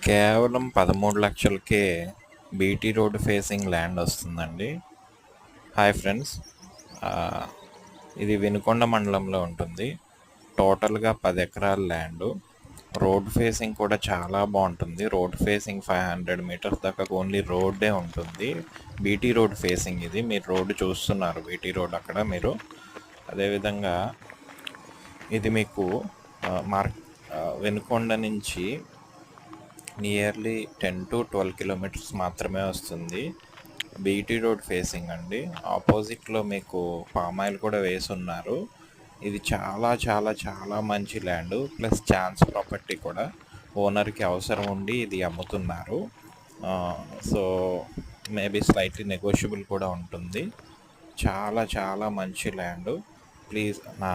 కేవలం 13 లక్షలకే BT road facing land వస్తుందండి. Hi friends, ఇది వినుకొండ మండలంలో ఉంటుంది. టోటల్గా 10 ఎకరాల ల్యాండు. రోడ్ ఫేసింగ్ కూడా చాలా బాగుంటుంది. రోడ్ ఫేసింగ్ 500 మీటర్స్ దాకా ఓన్లీ రోడ్డే ఉంటుంది. బీటీ రోడ్ ఫేసింగ్ ఇది. మీరు రోడ్డు చూస్తున్నారు, బీటీ రోడ్ అక్కడ మీరు. అదేవిధంగా ఇది మీకు వినుకొండ నుంచి నియర్లీ 10 to 12 కిలోమీటర్స్ మాత్రమే వస్తుంది. బీటీ రోడ్ ఫేసింగ్ అండి. ఆపోజిట్లో మీకు పామాయిల్ కూడా వేసి ఉన్నారు. ఇది చాలా చాలా చాలా మంచి ల్యాండ్, ప్లస్ ఛాన్స్ ప్రాపర్టీ కూడా. ఓనర్కి అవసరం ఉండి ఇది అమ్ముతున్నారు. సో మేబీ స్లైట్లీ నెగోషియబుల్ కూడా ఉంటుంది. చాలా చాలా మంచి ల్యాండ్. ప్లీజ్ నా